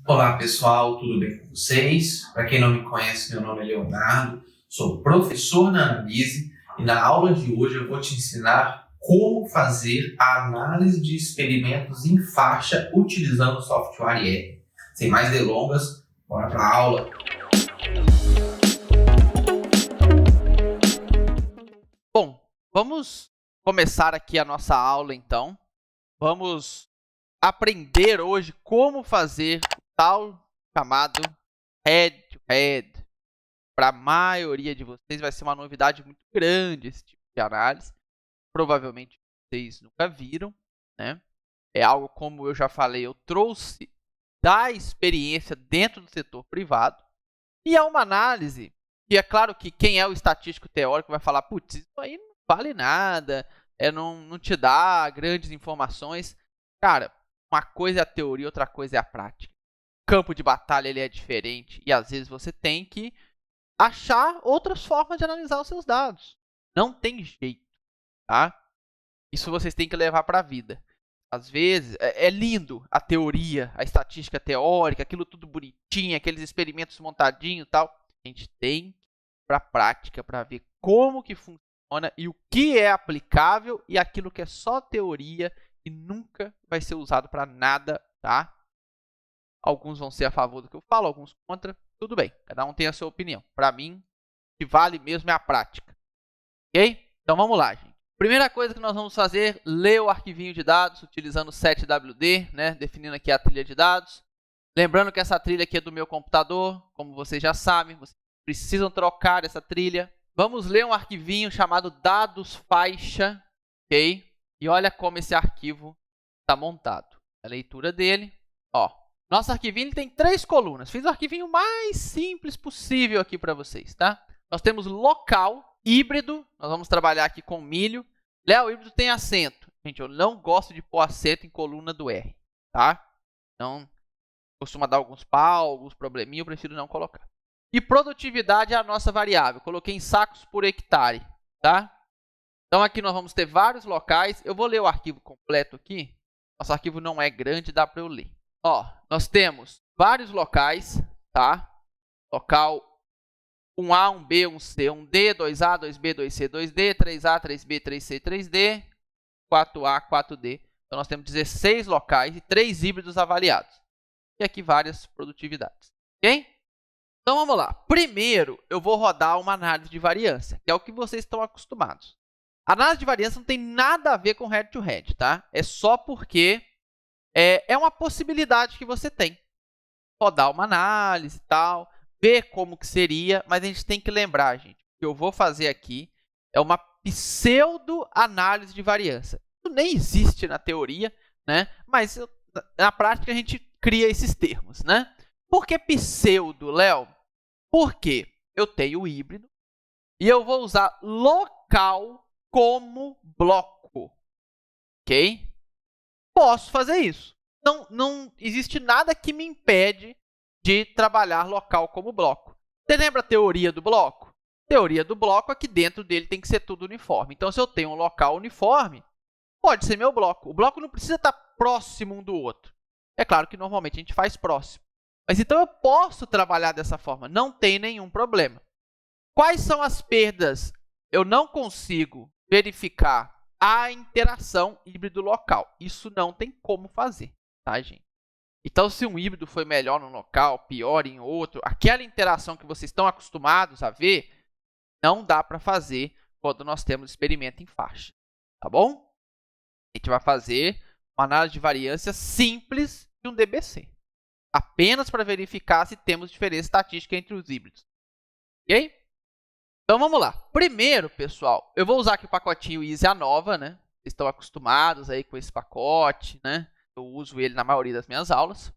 Olá pessoal, tudo bem com vocês? Para quem não me conhece, meu nome é Leonardo, sou professor na Analise e na aula de hoje eu vou te ensinar como fazer a análise de experimentos em faixa utilizando o software R. Sem mais delongas, bora para a aula! Bom, vamos começar aqui a nossa aula então. Vamos aprender hoje como fazer o tal chamado head-to-head. Para a maioria de vocês vai ser uma novidade muito grande esse tipo de análise. Provavelmente vocês nunca viram, né? É algo, como eu já falei, eu trouxe da experiência dentro do setor privado. E é uma análise que é claro que quem é o estatístico teórico vai falar, putz, isso aí não vale nada, não te dá grandes informações. Cara, uma coisa é a teoria, outra coisa é a prática. O campo de batalha ele é diferente e às vezes você tem que achar outras formas de analisar os seus dados. Não tem jeito, tá? Isso vocês têm que levar para a vida. Às vezes, é lindo a teoria, a estatística teórica, aquilo tudo bonitinho, aqueles experimentos montadinhos e tal. A gente tem que ir para a prática para ver como que funciona e o que é aplicável e aquilo que é só teoria e nunca vai ser usado para nada, tá? Alguns vão ser a favor do que eu falo, alguns contra. Tudo bem, cada um tem a sua opinião. Para mim, o que vale mesmo é a prática. Ok? Então vamos lá, gente. Primeira coisa que nós vamos fazer, ler o arquivinho de dados utilizando o setwd, né, definindo aqui a trilha de dados. Lembrando que essa trilha aqui é do meu computador, como vocês já sabem, vocês precisam trocar essa trilha. Vamos ler um arquivinho chamado dados faixa, ok? E olha como esse arquivo está montado. A leitura dele, ó. Nosso arquivinho ele tem 3 colunas. Fiz o arquivinho mais simples possível aqui para vocês, tá? Nós temos local, híbrido, nós vamos trabalhar aqui com milho. Léo, híbrido tem acento. Gente, eu não gosto de pôr acento em coluna do R, tá? Então, costuma dar alguns pau, alguns probleminha, eu prefiro não colocar. E produtividade é a nossa variável. Coloquei em sacos por hectare, tá? Então, aqui nós vamos ter vários locais. Eu vou ler o arquivo completo aqui. Nosso arquivo não é grande, dá para eu ler. Ó, nós temos vários locais, tá? Local 1A, 1B, 1C, 1D, 2A, 2B, 2C, 2D, 3A, 3B, 3C, 3D, 4A, 4D. Então, nós temos 16 locais e 3 híbridos avaliados. E aqui várias produtividades, ok? Então, vamos lá. Primeiro, eu vou rodar uma análise de variância, que é o que vocês estão acostumados. A análise de variância não tem nada a ver com head-to-head, tá? É só porque é uma possibilidade que você tem. Rodar uma análise e tal, ver como que seria, mas a gente tem que lembrar, gente, o que eu vou fazer aqui é uma pseudo-análise de variância. Isso nem existe na teoria, né? Mas na prática a gente cria esses termos, né? Por que pseudo, Léo? Porque eu tenho híbrido e eu vou usar local como bloco, ok? Posso fazer isso. Não existe nada que me impede de trabalhar local como bloco. Você lembra a teoria do bloco? A teoria do bloco é que dentro dele tem que ser tudo uniforme. Então, se eu tenho um local uniforme, pode ser meu bloco. O bloco não precisa estar próximo um do outro. É claro que normalmente a gente faz próximo. Mas então eu posso trabalhar dessa forma, não tem nenhum problema. Quais são as perdas? Eu não consigo verificar a interação híbrido-local. Isso não tem como fazer, tá, gente? Então, se um híbrido foi melhor num local, pior em outro, aquela interação que vocês estão acostumados a ver, não dá para fazer quando nós temos experimento em faixa, tá bom? A gente vai fazer uma análise de variância simples de um DBC, apenas para verificar se temos diferença estatística entre os híbridos, ok? Então, vamos lá. Primeiro, pessoal, eu vou usar aqui o pacotinho Easy Anova, né? Vocês estão acostumados aí com esse pacote, né? Eu uso ele na maioria das minhas aulas.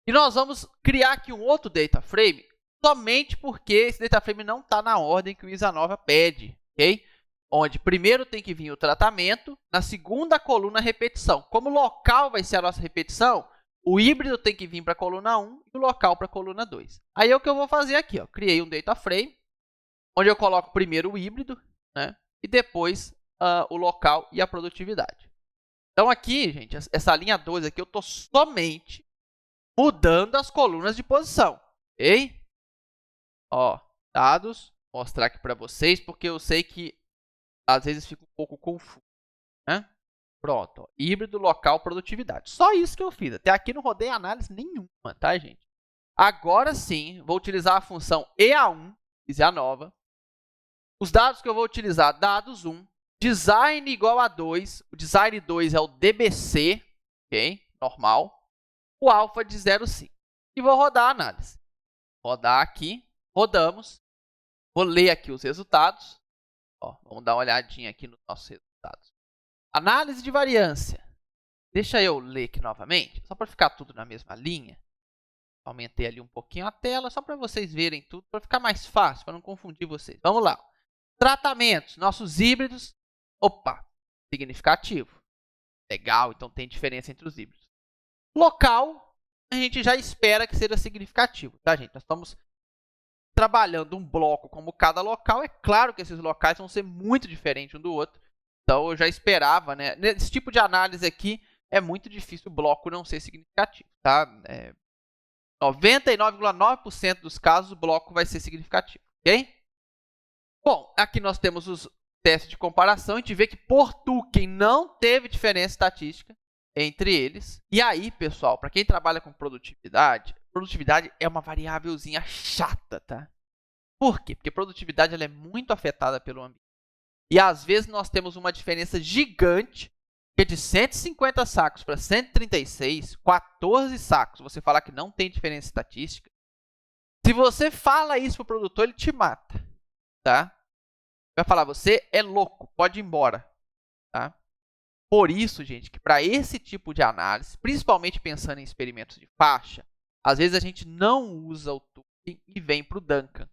E nós vamos criar aqui um outro data frame, somente porque esse data frame não está na ordem que o Easy Anova pede, ok? Onde primeiro tem que vir o tratamento, na segunda coluna a repetição. Como o local vai ser a nossa repetição, o híbrido tem que vir para a coluna 1 e o local para a coluna 2. Aí é o que eu vou fazer aqui, ó. Criei um data frame, onde eu coloco primeiro o híbrido, né? E depois o local e a produtividade. Então, aqui, gente, essa linha 12 aqui, eu estou somente mudando as colunas de posição, ok? Ó, dados, vou mostrar aqui para vocês, porque eu sei que às vezes fica um pouco confuso, né? Pronto, ó, híbrido, local, produtividade. Só isso que eu fiz. Até aqui não rodei análise nenhuma, tá, gente? Agora sim, vou utilizar a função EA1, fiz a nova. Os dados que eu vou utilizar, dados 1, design igual a 2, o design 2 é o DBC, ok? Normal. O alfa de 0,5. E vou rodar a análise. Rodar aqui, rodamos. Vou ler aqui os resultados. Ó, vamos dar uma olhadinha aqui nos nossos resultados. Análise de variância. Deixa eu ler aqui novamente, só para ficar tudo na mesma linha. Aumentei ali um pouquinho a tela, só para vocês verem tudo, para ficar mais fácil, para não confundir vocês. Vamos lá. Tratamentos, nossos híbridos. Opa, significativo. Legal, então tem diferença entre os híbridos. Local, a gente já espera que seja significativo, tá, gente? Nós estamos trabalhando um bloco como cada local. É claro que esses locais vão ser muito diferentes um do outro. Então, eu já esperava, né? Nesse tipo de análise aqui, é muito difícil o bloco não ser significativo, tá? 99,9% dos casos, o bloco vai ser significativo, ok? Bom, aqui nós temos os testes de comparação. A gente vê que por Turing não teve diferença estatística entre eles. E aí, pessoal, para quem trabalha com produtividade, produtividade é uma variávelzinha chata, tá? Por quê? Porque produtividade ela é muito afetada pelo ambiente. E às vezes nós temos uma diferença gigante, que é de 150 sacos para 136, 14 sacos. Você falar que não tem diferença estatística. Se você fala isso para o produtor, ele te mata, tá? Vai falar, você é louco, pode ir embora, tá? Por isso, gente, que para esse tipo de análise, principalmente pensando em experimentos de faixa, às vezes a gente não usa o Turing e vem para o Duncan.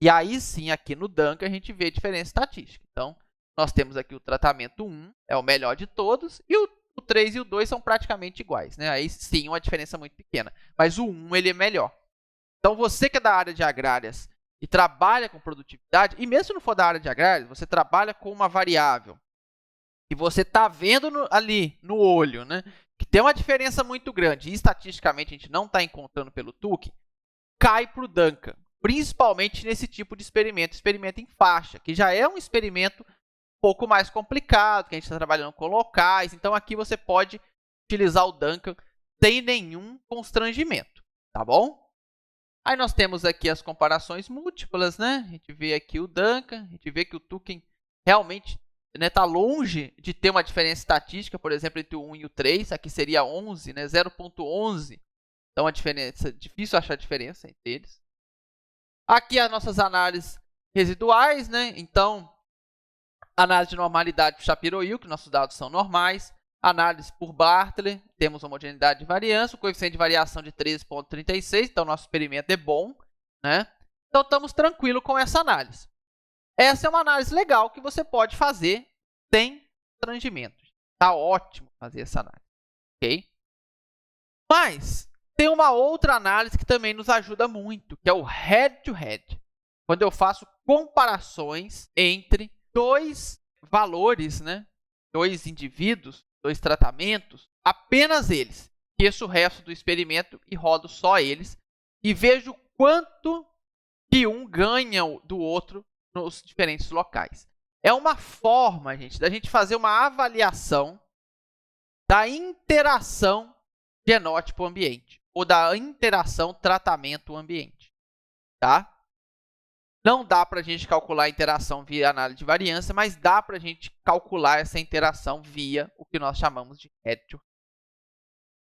E aí sim, aqui no Duncan, a gente vê a diferença estatística. Então, nós temos aqui o tratamento 1, é o melhor de todos, e o 3 e o 2 são praticamente iguais, né? Aí sim, uma diferença muito pequena. Mas o 1, ele é melhor. Então, você que é da área de agrárias e trabalha com produtividade, e mesmo se não for da área de agrárias, você trabalha com uma variável que você está vendo ali no olho, né? Que tem uma diferença muito grande, e estatisticamente a gente não está encontrando pelo Turing, cai para o Duncan. Principalmente nesse tipo de experimento em faixa, que já é um experimento um pouco mais complicado, que a gente está trabalhando com locais. Então, aqui você pode utilizar o Duncan sem nenhum constrangimento, tá bom? Aí nós temos aqui as comparações múltiplas, né? A gente vê aqui o Duncan, a gente vê que o Turing realmente está longe de ter uma diferença estatística, por exemplo, entre o 1 e o 3. Aqui seria 11, né? 0,11. Então, a diferença, difícil achar a diferença entre eles. Aqui as nossas análises residuais, né? Então, análise de normalidade por Shapiro-Wilk, que nossos dados são normais. Análise por Bartlett, temos homogeneidade de variância, o coeficiente de variação de 13,36, então nosso experimento é bom, né? Então, estamos tranquilos com essa análise. Essa é uma análise legal que você pode fazer sem constrangimentos. Está ótimo fazer essa análise, ok? Mas tem uma outra análise que também nos ajuda muito, que é o head-to-head. Quando eu faço comparações entre dois valores, né? Dois indivíduos, dois tratamentos, apenas eles. Esqueço o resto do experimento e rodo só eles. E vejo quanto que um ganha do outro nos diferentes locais. É uma forma, gente, da gente fazer uma avaliação da interação genótipo-ambiente, ou da interação tratamento-ambiente, tá? Não dá para a gente calcular a interação via análise de variância, mas dá para a gente calcular essa interação via o que nós chamamos de head-to-head.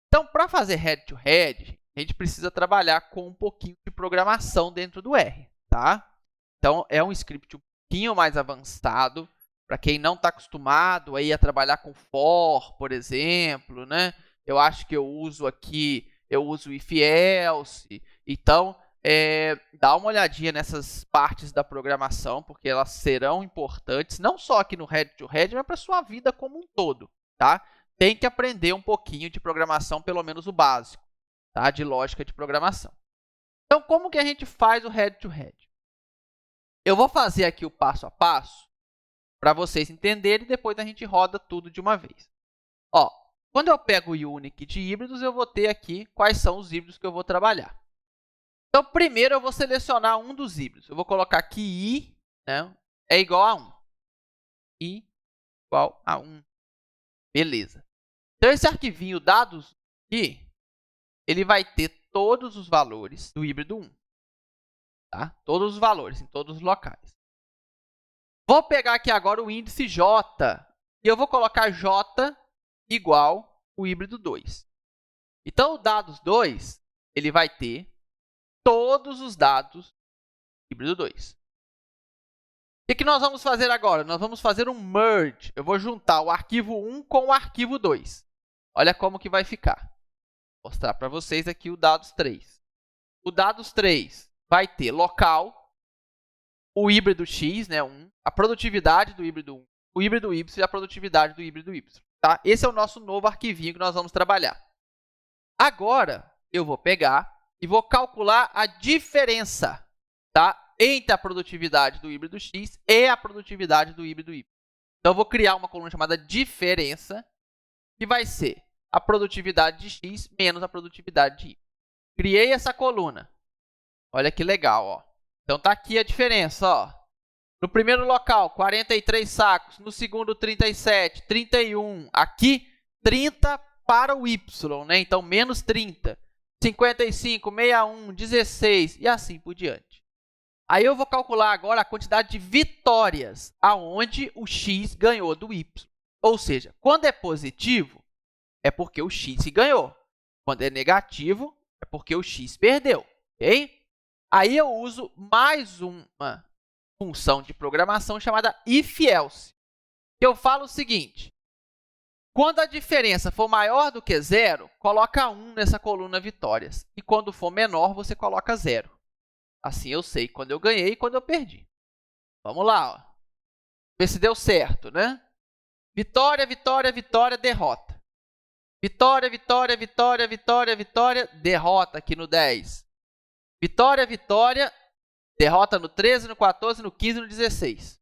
Então, para fazer head-to-head, a gente precisa trabalhar com um pouquinho de programação dentro do R, tá? Então, é um script um pouquinho mais avançado, para quem não está acostumado aí a trabalhar com for, por exemplo, né? Eu acho que eu uso aqui, o if-else. Então, dá uma olhadinha nessas partes da programação, porque elas serão importantes, não só aqui no head-to-head, mas para a sua vida como um todo, tá? Tem que aprender um pouquinho de programação, pelo menos o básico, tá? De lógica de programação. Então, como que a gente faz o head-to-head? Eu vou fazer aqui o passo a passo para vocês entenderem e depois a gente roda tudo de uma vez. Ó, Quando eu pego o unique de híbridos, eu vou ter aqui quais são os híbridos que eu vou trabalhar. Então, primeiro eu vou selecionar um dos híbridos. Eu vou colocar aqui i, né, é igual a 1. I igual a 1. Beleza. Então, esse arquivinho dados aqui, ele vai ter todos os valores do híbrido 1. Tá? Todos os valores, em todos os locais. Vou pegar aqui agora o índice J. E eu vou colocar J igual o híbrido 2. Então, o dados 2, ele vai ter todos os dados do híbrido 2. O que nós vamos fazer agora? Nós vamos fazer um merge. Eu vou juntar o arquivo 1 com o arquivo 2. Olha como que vai ficar. Vou mostrar para vocês aqui o dados 3. O dados 3 vai ter local, o híbrido x, né, 1, a produtividade do híbrido 1, o híbrido y e a produtividade do híbrido y. Tá? Esse é o nosso novo arquivinho que nós vamos trabalhar. Agora, eu vou pegar e vou calcular a diferença, tá, entre a produtividade do híbrido x e a produtividade do híbrido y. Então, eu vou criar uma coluna chamada diferença, que vai ser a produtividade de x menos a produtividade de y. Criei essa coluna. Olha que legal, ó. Então, tá aqui a diferença, ó. No primeiro local, 43 sacos. No segundo, 37, 31. Aqui, 30 para o y, né? Então, menos 30. 55, 61, 16 e assim por diante. Aí eu vou calcular agora a quantidade de vitórias aonde o x ganhou do y. Ou seja, quando é positivo, é porque o x ganhou. Quando é negativo, é porque o x perdeu. Ok? Aí eu uso mais uma função de programação chamada if-else. Que eu falo o seguinte: quando a diferença for maior do que 0, coloca 1 nessa coluna vitórias. E quando for menor, você coloca 0. Assim eu sei quando eu ganhei e quando eu perdi. Vamos lá, ó. Ver se deu certo, né? Vitória, vitória, vitória, derrota. Vitória, vitória, vitória, vitória, vitória, derrota aqui no 10. Vitória, vitória, derrota no 13, no 14, no 15 e no 16.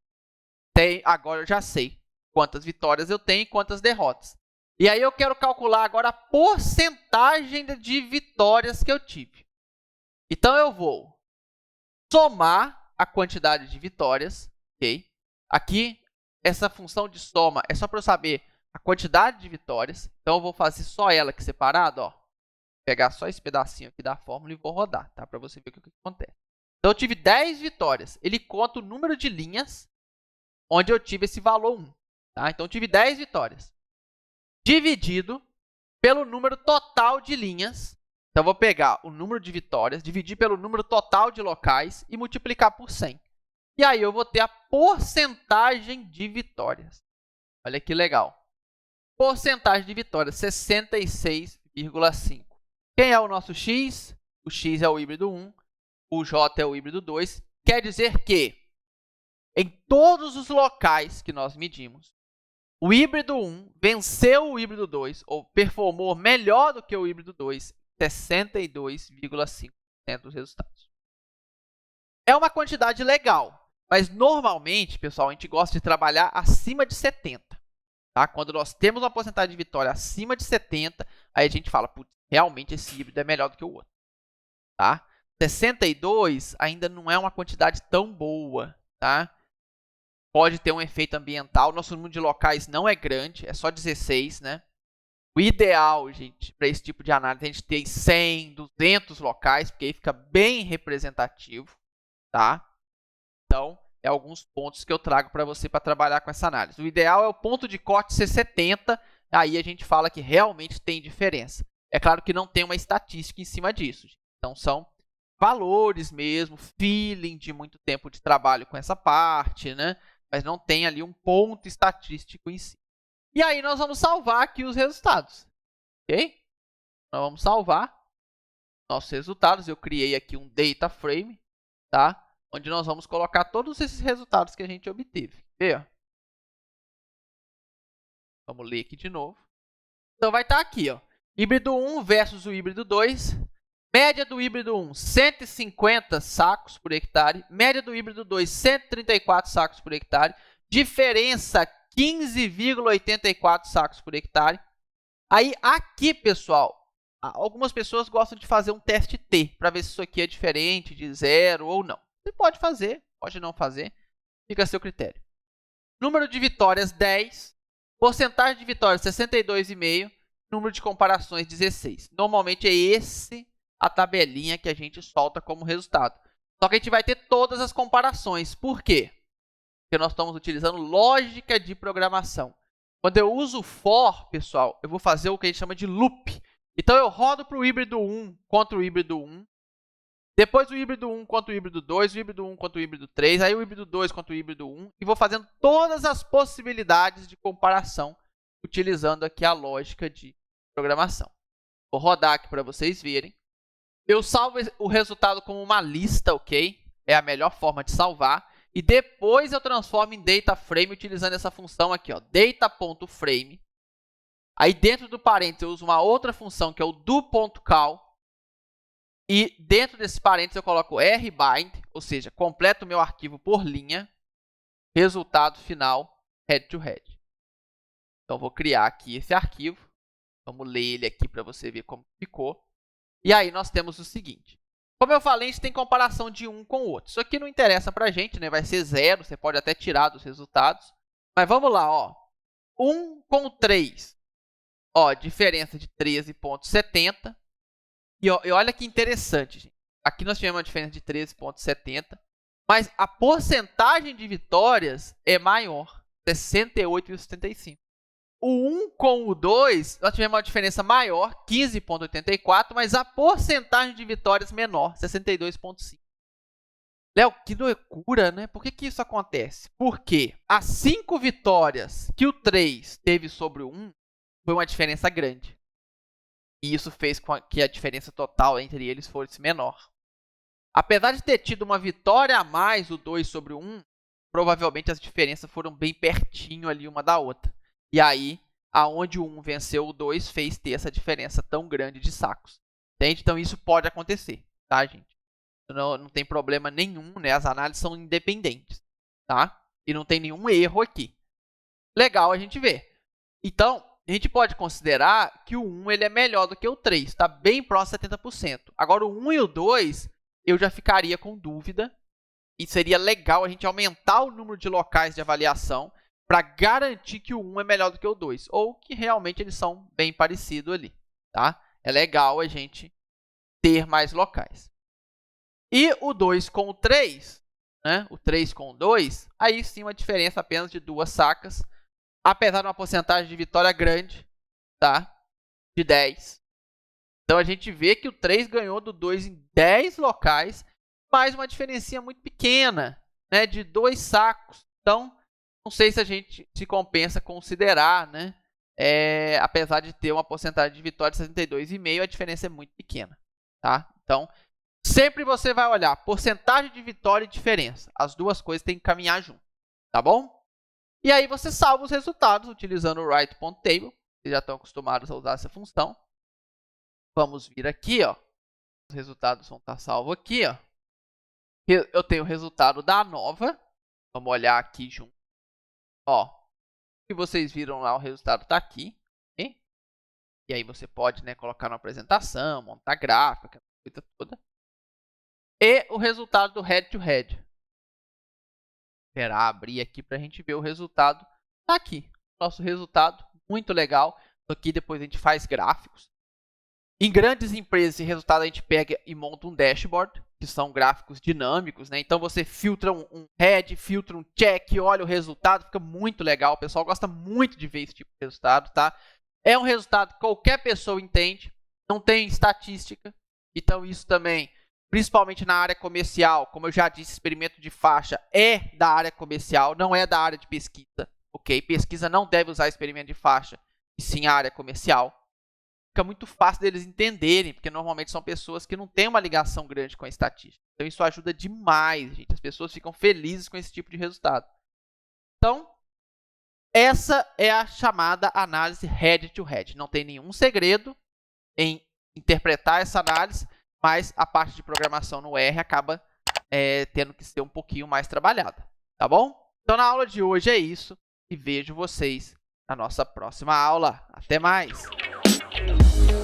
Agora eu já sei quantas vitórias eu tenho e quantas derrotas. E aí eu quero calcular agora a porcentagem de vitórias que eu tive. Então, eu vou somar a quantidade de vitórias. Okay? Aqui, essa função de soma é só para eu saber a quantidade de vitórias. Então, eu vou fazer só ela aqui separado. Ó. Pegar só esse pedacinho aqui da fórmula e vou rodar, tá? Para você ver o que acontece. Então, eu tive 10 vitórias. Ele conta o número de linhas onde eu tive esse valor 1. Tá? Então, eu tive 10 vitórias. Dividido pelo número total de linhas. Então, eu vou pegar o número de vitórias, dividir pelo número total de locais e multiplicar por 100. E aí, eu vou ter a porcentagem de vitórias. Olha que legal. Porcentagem de vitórias, 66,5. Quem é o nosso x? O x é o híbrido 1. O j é o híbrido 2. Quer dizer que, em todos os locais que nós medimos, o híbrido 1 venceu o híbrido 2, ou performou melhor do que o híbrido 2, 62,5% dos resultados. É uma quantidade legal, mas normalmente, pessoal, a gente gosta de trabalhar acima de 70%. Tá? Quando nós temos uma porcentagem de vitória acima de 70%, aí a gente fala, putz, realmente esse híbrido é melhor do que o outro. Tá? 62 ainda não é uma quantidade tão boa. Tá? Pode ter um efeito ambiental. Nosso número de locais não é grande, é só 16, né? O ideal, gente, para esse tipo de análise, é a gente ter 100, 200 locais, porque aí fica bem representativo, tá? Então, é alguns pontos que eu trago para você para trabalhar com essa análise. O ideal é o ponto de corte ser 70, aí a gente fala que realmente tem diferença. É claro que não tem uma estatística em cima disso. Então, são valores mesmo, feeling de muito tempo de trabalho com essa parte, né? Mas não tem ali um ponto estatístico em si. E aí nós vamos salvar aqui os resultados, ok? Nós vamos salvar nossos resultados. Eu criei aqui um data frame, tá? Onde nós vamos colocar todos esses resultados que a gente obteve. Vê, ó. Vamos ler aqui de novo. Então vai estar aqui, ó. Híbrido 1 versus o híbrido 2. Média do híbrido 1, 150 sacos por hectare. Média do híbrido 2, 134 sacos por hectare. Diferença, 15,84 sacos por hectare. Aí aqui, pessoal, algumas pessoas gostam de fazer um teste T para ver se isso aqui é diferente de 0 ou não. Você pode fazer, pode não fazer, fica a seu critério. Número de vitórias, 10. Porcentagem de vitórias, 62,5. Número de comparações, 16. Normalmente é esse a tabelinha que a gente solta como resultado. Só que a gente vai ter todas as comparações. Por quê? Porque nós estamos utilizando lógica de programação. Quando eu uso for, pessoal, eu vou fazer o que a gente chama de loop. Então, eu rodo para o híbrido 1 contra o híbrido 1. Depois o híbrido 1 contra o híbrido 2, o híbrido 1 contra o híbrido 3, aí o híbrido 2 contra o híbrido 1. E vou fazendo todas as possibilidades de comparação, utilizando aqui a lógica de programação. Vou rodar aqui para vocês verem. Eu salvo o resultado como uma lista, ok? É a melhor forma de salvar. E depois eu transformo em data frame utilizando essa função aqui, ó, data.frame. Aí dentro do parênteses eu uso uma outra função que é o do.call. E dentro desse parênteses eu coloco rbind, ou seja, completo o meu arquivo por linha. Resultado final, head to head. Então vou criar aqui esse arquivo. Vamos ler ele aqui para você ver como ficou. E aí nós temos o seguinte. Como eu falei, a gente tem comparação de um com o outro. Isso aqui não interessa para a gente, né? Vai ser 0, você pode até tirar dos resultados. Mas vamos lá, ó. 1 com 3. Ó, diferença de 13,70. E olha que interessante, gente. Aqui nós tivemos uma diferença de 13,70. Mas a porcentagem de vitórias é maior, 68,75. O 1 com o 2, nós tivemos uma diferença maior, 15,84, mas a porcentagem de vitórias menor, 62,5. Léo, que loucura, né? Por que isso acontece? Porque as 5 vitórias que o 3 teve sobre o 1 foi uma diferença grande. E isso fez com que a diferença total entre eles fosse menor. Apesar de ter tido uma vitória a mais, o 2 sobre o 1, provavelmente as diferenças foram bem pertinho ali uma da outra. E aí, aonde o 1 venceu o 2, fez ter essa diferença tão grande de sacos. Entende? Então, isso pode acontecer, tá, gente? Não tem problema nenhum, né? As análises são independentes, tá? E não tem nenhum erro aqui. Legal a gente ver. Então, a gente pode considerar que o 1 ele é melhor do que o 3, está bem próximo a 70%. Agora, o 1 e o 2, eu já ficaria com dúvida. E seria legal a gente aumentar o número de locais de avaliação para garantir que o 1 é melhor do que o 2, ou que realmente eles são bem parecidos ali, tá? É legal a gente ter mais locais. E o 2 com o 3, né? O 3 com o 2, aí sim uma diferença apenas de 2 sacas, apesar de uma porcentagem de vitória grande, tá? De 10. Então, a gente vê que o 3 ganhou do 2 em 10 locais, mas uma diferencinha muito pequena, né? De 2 sacos. Então, não sei se a gente se compensa considerar, né? Apesar de ter uma porcentagem de vitória de 62,5, a diferença é muito pequena, tá? Então, sempre você vai olhar porcentagem de vitória e diferença. As duas coisas têm que caminhar junto, tá bom? E aí você salva os resultados utilizando o write.table. Vocês já estão acostumados a usar essa função. Vamos vir aqui, ó. Os resultados vão estar salvos aqui, ó. Eu tenho o resultado da nova. Vamos olhar aqui junto. Ó, que vocês viram lá, o resultado está aqui. Okay? E aí você pode, né, colocar na apresentação, montar gráfico, aquela coisa toda. E o resultado do head to head. Esperar abrir aqui para a gente ver o resultado. Está aqui. Nosso resultado, muito legal. Aqui depois a gente faz gráficos. Em grandes empresas, esse resultado a gente pega e monta um dashboard, que são gráficos dinâmicos, né? Então você filtra um head, filtra um check, olha o resultado, fica muito legal. O pessoal gosta muito de ver esse tipo de resultado, tá? É um resultado que qualquer pessoa entende, não tem estatística. Então isso também, principalmente na área comercial, como eu já disse, experimento de faixa é da área comercial, não é da área de pesquisa, ok? Pesquisa não deve usar experimento de faixa, e sim a área comercial. Fica muito fácil deles entenderem, porque normalmente são pessoas que não têm uma ligação grande com a estatística. Então, isso ajuda demais, gente. As pessoas ficam felizes com esse tipo de resultado. Então, essa é a chamada análise head-to-head. Não tem nenhum segredo em interpretar essa análise, mas a parte de programação no R acaba tendo que ser um pouquinho mais trabalhada. Tá bom? Então, na aula de hoje é isso. E vejo vocês na nossa próxima aula. Até mais! Tchau.